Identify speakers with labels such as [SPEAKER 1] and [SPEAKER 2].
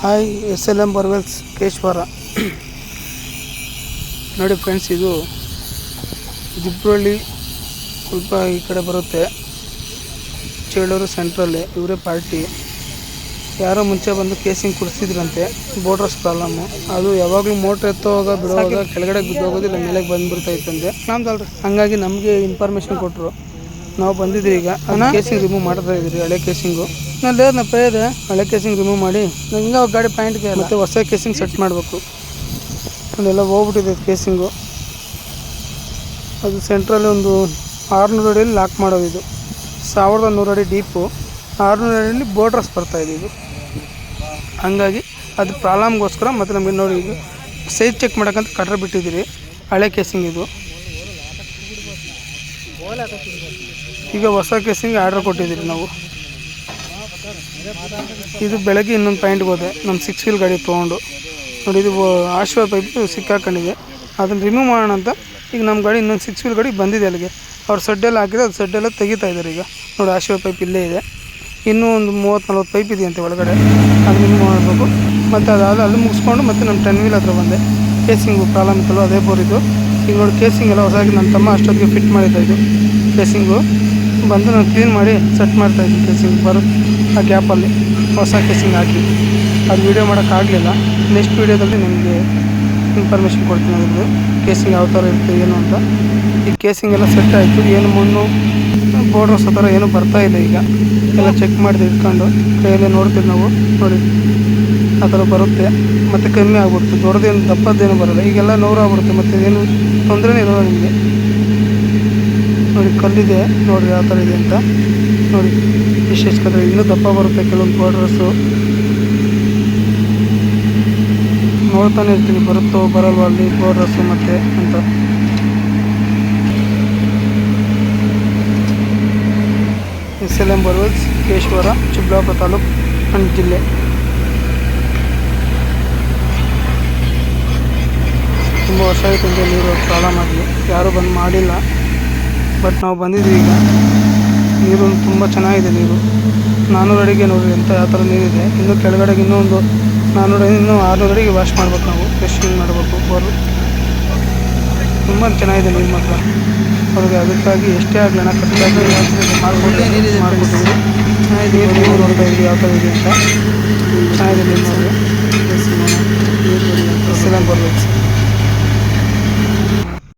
[SPEAKER 1] Hi SLM borewells ಕೇಶ್ವರ. ನೋಡಿ friends, ಇದು ದಿಬ್ರಳ್ಳಿ ಸ್ವಲ್ಪ ಈ ಕಡೆ ಬರುತ್ತೆ, ಚೇಳೂರು ಸೆಂಟ್ರಲ್ಲಿ. ಇವರೇ ಪಾರ್ಟಿ. ಯಾರೋ ಮುಂಚೆ ಬಂದು ಕೇಸಿಂಗ್ ಕುಡಿಸಿದ್ರಂತೆ, ಬೋರ್ಡ್ರಸ್ ಪ್ರಾಬ್ಲಮ್ಮು. ಅದು ಯಾವಾಗಲೂ ಮೋಟ್ರ್ ಎತ್ತೋವಾಗ ಬಿಡುವಾಗ ಕೆಳಗಡೆ ಬಿದ್ದೋಗೋದು, ಇಲ್ಲ ಮೇಲೆ ಬಂದುಬಿಡ್ತಾ ಇತ್ತಂತೆ. ನಮ್ದಲ್ರಿ, ಹಂಗಾಗಿ ನಮಗೆ ಇನ್ಫಾರ್ಮೇಷನ್ ಕೊಟ್ಟರು. ನಾವು ಬಂದಿದ್ದೀವಿ. ಈಗ ಕೇಸಿಂಗ್ ರಿಮೂವ್ ಮಾಡ್ತಾ ಇದ್ದೀರಿ, ಹಳೆ ಕೇಸಿಂಗು. ನಾನು ಇದೆ ಹಳೆ ಕೇಸಿಂಗ್ ರಿಮೂವ್ ಮಾಡಿ ಹಿಂಗೆ ಗಾಡಿ ಪಾಯಿಂಟ್ಗೆ ಮತ್ತು ಹೊಸ ಕೇಸಿಂಗ್ ಸೆಟ್ ಮಾಡಬೇಕು. ಅದೆಲ್ಲ ಹೋಗ್ಬಿಟ್ಟಿದೆ ಕೇಸಿಂಗು. ಅದು ಸೆಂಟ್ರಲ್ಲಿ ಒಂದು 600 ಅಡಿಯಲ್ಲಿ ಲಾಕ್ ಮಾಡೋದು. ಇದು 1100 ಅಡಿ ಡೀಪು, 600 ಅಡಿಯಲ್ಲಿ ಬೋರ್ಡ್ರಸ್ ಬರ್ತಾಯಿದೆ ಇದು. ಹಂಗಾಗಿ ಅದು ಪ್ರಾಬ್ಲಮ್ಗೋಸ್ಕರ ಮತ್ತು ನಮಗೆ ನೋಡಿ, ಇದು ಸೈಜ್ ಚೆಕ್ ಮಾಡೋಕ್ಕಂತ ಕಟ್ರ ಬಿಟ್ಟಿದ್ದೀರಿ. ಹಳೆ ಕೇಸಿಂಗ್ ಇದು. ಈಗ ಹೊಸ ಕೇಸಿಂಗ್ ಆರ್ಡ್ರ್ ಕೊಟ್ಟಿದ್ದೀರಿ ನಾವು. ಇದು ಬೆಳಗ್ಗೆ ಇನ್ನೊಂದು ಪಾಯಿಂಟ್ಗೆ ಹೋದೆ, ನಮ್ಮ 6 ವೀಲ್ ಗಾಡಿ ತೊಗೊಂಡು. ನೋಡಿ, ಇದು ಆಶ್ವ ಪೈಪ್ ಸಿಕ್ಕಾಕೊಂಡಿದೆ, ಅದನ್ನು ರಿಮೂವ್ ಮಾಡೋಣ ಅಂತ. ಈಗ ನಮ್ಮ ಗಾಡಿ ಇನ್ನೊಂದು 6 ವೀಲ್ ಗಾಡಿ ಬಂದಿದೆ ಅಲ್ಲಿಗೆ. ಅವ್ರು ಸಡ್ಡೆಲ್ಲ ಹಾಕಿದೆ, ಅದು ಸಡ್ಡೆಲ್ಲ ತೆಗಿತಾ ಇದ್ದಾರೆ ಈಗ. ನೋಡಿ, ಆಶ್ವ ಪೈಪ್ ಇಲ್ಲೇ ಇದೆ. ಇನ್ನೂ ಒಂದು 30-40 ಪೈಪ್ ಇದೆಯಂತೆ ಒಳಗಡೆ, ಅದು ರಿಮೂವ್ ಮಾಡಬೇಕು. ಮತ್ತು ಅದಾದ ಅಲ್ಲಿ ಮುಗಿಸ್ಕೊಂಡು ಮತ್ತೆ ನಮ್ಮ 10 ವೀಲ್ ಹತ್ರ ಬಂದೆ. ಕೇಸಿಂಗು ಪ್ರಾಬ್ಲಮ್ ಇತ್ತಲ್ಲ, ಅದೇ ಬೋರಿದ್ದು. ಈಗ ನೋಡಿ, ಕೇಸಿಂಗ್ ಎಲ್ಲ ಹೊಸದಾಗಿ ನನ್ನ ತಮ್ಮ ಅಷ್ಟೊತ್ತಿಗೆ ಫಿಟ್ ಮಾಡಿದ್ದಾಯಿತು. ಕೇಸಿಂಗು ಬಂದು ನಾನು ಕ್ಲೀನ್ ಮಾಡಿ ಸೆಟ್ ಮಾಡ್ತಾಯಿದ್ದೀನಿ. ಕೇಸಿಂಗ್ ಬರುತ್ತೆ ಆ ಗ್ಯಾಪಲ್ಲಿ ಹೊಸ ಕೇಸಿಂಗ್ ಹಾಕಿ. ಅದು ವೀಡಿಯೋ ಮಾಡೋಕ್ಕಾಗಲಿಲ್ಲ. ನೆಕ್ಸ್ಟ್ ವೀಡಿಯೋದಲ್ಲಿ ನಿಮಗೆ ಇನ್ಫಾರ್ಮೇಷನ್ ಕೊಡ್ತೀನಿ ಅದ್ರದ್ದು, ಕೇಸಿಂಗ್ ಯಾವ ಥರ ಇರುತ್ತೆ ಏನು ಅಂತ. ಈ ಕೇಸಿಂಗ್ ಎಲ್ಲ ಸೆಟ್ ಆಯಿತು. ಏನು ಮಣ್ಣು ಬೋರ್ಡ್ರಸ್ ಆ ಥರ ಏನೂ ಬರ್ತಾಯಿಲ್ಲ. ಈಗ ಎಲ್ಲ ಚೆಕ್ ಮಾಡಿದೆ ಇಟ್ಕೊಂಡು, ಕೈಯಲ್ಲೇ ನೋಡ್ತೀವಿ ನಾವು. ನೋಡಿ, ಆ ಥರ ಬರುತ್ತೆ. ಮತ್ತು ಕಮ್ಮಿ ಆಗ್ಬಿಡುತ್ತೆ, ದೊಡ್ಡದೇನು ದಪ್ಪದ್ದೇನು ಬರೋಲ್ಲ. ಈಗೆಲ್ಲ ನೋವಾಗ್ಬಿಡುತ್ತೆ, ಮತ್ತು ಏನು ತೊಂದರೆನೇ ಇರೋಲ್ಲ ನಿಮಗೆ. ನೋಡಿ, ಕಲ್ಲಿದೆ ನೋಡಿರಿ ಯಾವ ಥರ ಇದೆ ಅಂತ. ನೋಡಿ ಎಷ್ಟು ಕಡೆ ಇನ್ನೂ ದಪ್ಪ ಬರುತ್ತೆ ಕೆಲವೊಂದು ಬೋರ್ಡ್ರಸ್ಸು. ನೋಡ್ತಾನೆ ಇರ್ತೀನಿ, ಬರುತ್ತೋ ಬರಲ್ವ ಅಲ್ಲಿ ಬೋರ್ಡ್ರಸ್ಸು ಮತ್ತೆ ಅಂತ. SLM ಬೋರ್ವೆಲ್ಸ್ ಕೇಶ್ವರ, ಚಿಕ್ಕಬಳ್ಳಾಪುರ ತಾಲೂಕು ಅಂಡ್ ಜಿಲ್ಲೆ. ತುಂಬ ವರ್ಷ ಆಯಿತು ಅಂದರೆ ನೀರು ಪ್ರಾಬ್ಲಮ್ ಆಗಿ ಯಾರೂ ಬಂದು ಮಾಡಿಲ್ಲ. ಬಟ್ ನಾವು ಬಂದಿದ್ದೀವಿ ಈಗ. ನೀರು ತುಂಬ ಚೆನ್ನಾಗಿದೆ. ನೀರು 400 ಅಡಿಗೆ ನೋಡಿರಿ ಅಂತ ಯಾವ ಥರ ನೀರಿದೆ. ಇನ್ನೂ ಕೆಳಗಡೆಗೆ ಇನ್ನೂ ಒಂದು 600 ಅಡಿಗೆ ವಾಶ್ ಮಾಡ್ಬೇಕು ನಾವು, ಫ್ರೆಶಿಂಗ್ ಮಾಡಬೇಕು ಬೋರು. ತುಂಬ ಚೆನ್ನಾಗಿದೆ ನೀರು ಮಾತ್ರ. ಅವ್ರಿಗೆ ಅದಕ್ಕಾಗಿ ಎಷ್ಟೇ ಆಗಲಿ ಹಣ ಖರ್ಚಾಗಿ ಮಾಡ್ಕೊಟ್ಟಿದ್ದೀವಿ. ನೀರು ನೋಡ್ತಾ ಇದ್ವಿ ಯಾವ ಥರ ಇದೆ ಅಂತ. ಚೆನ್ನಾಗಿದೆ ನೀರು ನೋಡಿ. SLM borewells.